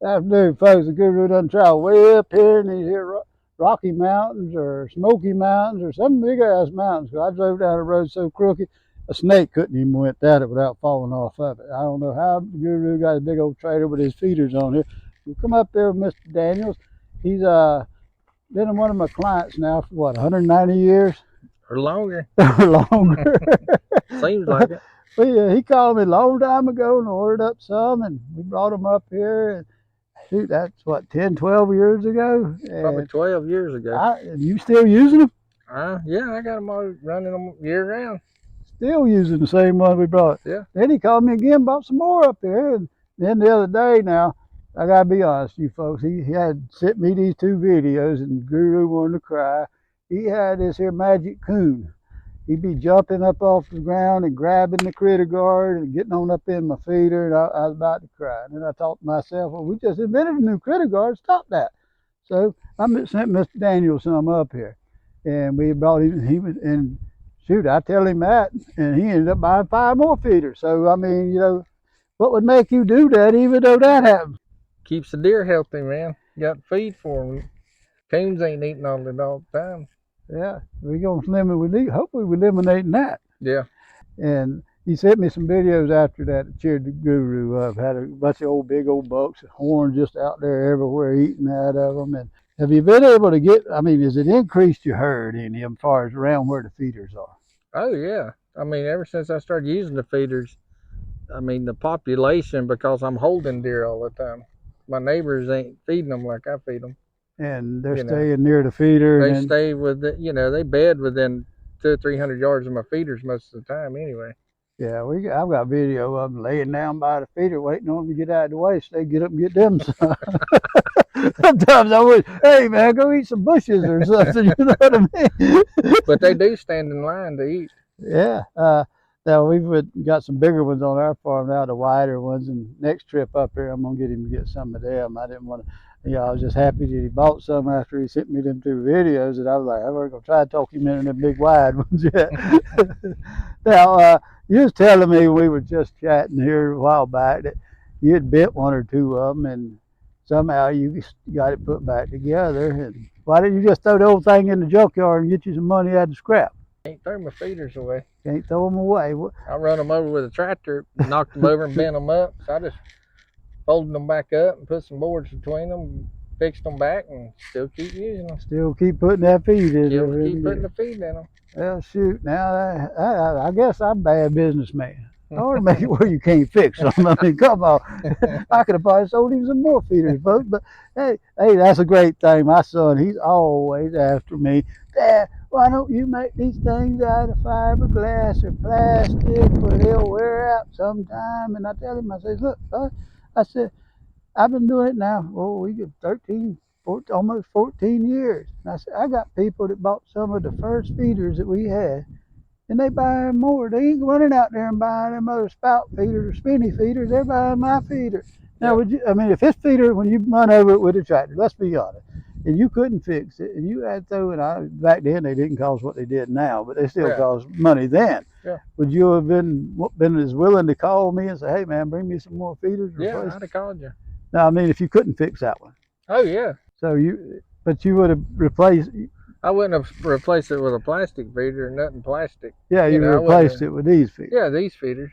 Afternoon, folks. The Guru done travel way up here in these here Rocky Mountains or Smoky Mountains or some big ass mountains. I drove down the road so crooked, a snake couldn't even went down it without falling off of it. I don't know how the Guru got a big old trailer with his feeders on here. We come up there with Mr. Daniels. He's been one of my clients now for what, 190 years or longer. or longer. Seems like it. But he called me a long time ago and ordered up some, and we brought them up here. And shoot, that's what, 10, 12 years ago? Probably 12 years ago. And you still using them? Yeah, I got them all running them year round. Still using the same one we brought. Yeah. Then he called me again, bought some more up here. And then the other day now, I got to be honest, you folks, he had sent me these two videos, and Guru wanted to cry. He had this here magic coon. He'd be jumping up off the ground and grabbing the critter guard and getting on up in my feeder, and I was about to cry. And then I thought to myself, well, we just invented a new critter guard, stop that. So I sent Mr. Daniel some up here, and we brought him, and shoot, I tell him that, and he ended up buying 5 more feeders. So, I mean, you know, what would make you do that even though that happens? Keeps the deer healthy, man. Got to feed for them. Coons ain't eating all the time. Yeah, we're going to hopefully we're eliminating that. Yeah. And he sent me some videos after that cheered the Guru up. Had a bunch of big old bucks, horns just out there everywhere eating out of them. And have you been able to get, I mean, has it increased your herd any as far as around where the feeders are? Oh, yeah. I mean, ever since I started using the feeders, I mean, the population, because I'm holding deer all the time. My neighbors ain't feeding them like I feed them. And they're staying near the feeder. They stay with they bed within 200 or 300 yards of my feeders most of the time anyway. Yeah, I've got video of them laying down by the feeder waiting on them to get out of the way so they get up and get them some. Sometimes I would, hey man, go eat some bushes or something, you know what I mean? But they do stand in line to eat. Yeah. Now we've got some bigger ones on our farm now, the wider ones, and next trip up here I'm gonna get him to get some of them. I didn't want to, I was just happy that he bought some after he sent me them 2 videos, and I was like, I wasn't gonna try to talk him into them big wide ones yet. Now, you was telling me we were just chatting here a while back that you had bit 1 or 2 of them, and somehow you got it put back together. And why didn't you just throw the old thing in the junkyard and get you some money out of the scrap? Can't throw my feeders away. Can't throw them away. I run them over with a tractor, knocked them over and bent them up. So I just folded them back up and put some boards between them, fixed them back, and still keep using them. Still keep putting that feed in Still there. keep putting the feed in them. Well, shoot, now I guess I'm a bad businessman. I ought to make it where you can't fix them. I mean, come on. I could have probably sold him some more feeders, folks. But hey, that's a great thing. My son, he's always after me. Dad, why don't you make these things out of fiberglass or plastic where they'll wear out sometime? And I tell him, I said, look, I said, I've been doing it now. Oh, we get 13, 14, almost 14 years. And I said, I got people that bought some of the first feeders that we had, and they buying more. They ain't running out there and buying them other spout feeders or spinny feeders. They're buying my feeder. Now, if this feeder, when you run over it with a tractor, let's be honest, and you couldn't fix it, and you had to throw it, back then they didn't cost what they did now, but they still cost money then. Yeah. Would you have been as willing to call me and say, hey man, bring me some more feeders? Yeah, I'd have called you. Now, I mean, if you couldn't fix that one. Oh yeah. So but you would have replaced. I wouldn't have replaced it with a plastic feeder or nothing plastic. Yeah, you replaced it with these feeders. Yeah, these feeders.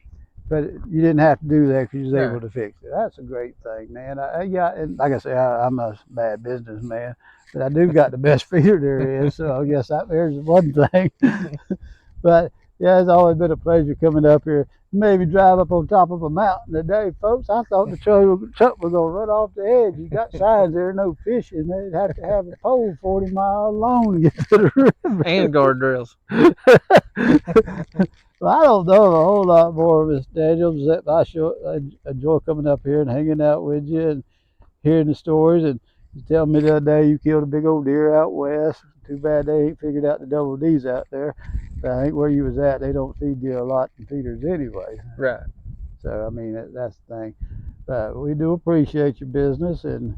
But you didn't have to do that because you was able to fix it. That's a great thing, man. And like I say, I'm a bad businessman, but I do got the best feeder there is. So I guess there's one thing. But yeah, it's always been a pleasure coming up here. Maybe drive up on top of a mountain today, folks. I thought the truck was gonna run off the edge. You got signs there, no fishing. They'd have to have a pole 40 miles long to get to the river. And guardrails. Well, I don't know a whole lot more, Miss Daniels. I enjoy coming up here and hanging out with you and hearing the stories. And you tell me the other day you killed a big old deer out west. Too bad they ain't figured out the double D's out there. But I think where you was at, they don't feed you a lot in feeders anyway. Right. So, I mean, that's the thing. But we do appreciate your business, and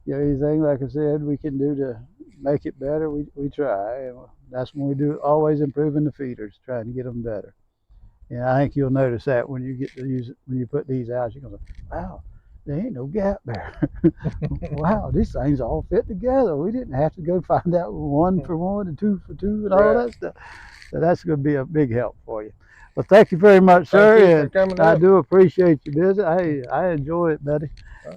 anything, like I said, we can do to make it better, we try. And that's when we do, always improving the feeders, trying to get them better. And I think you'll notice that when you get to use it, when you put these out, you're going to go, wow, there ain't no gap there. Wow, these things all fit together. We didn't have to go find out one for one and two for two and all that stuff. So that's going to be a big help for you. Well, thank you very much, Thank sir. you for And coming I up. do appreciate your visit. I enjoy it, buddy.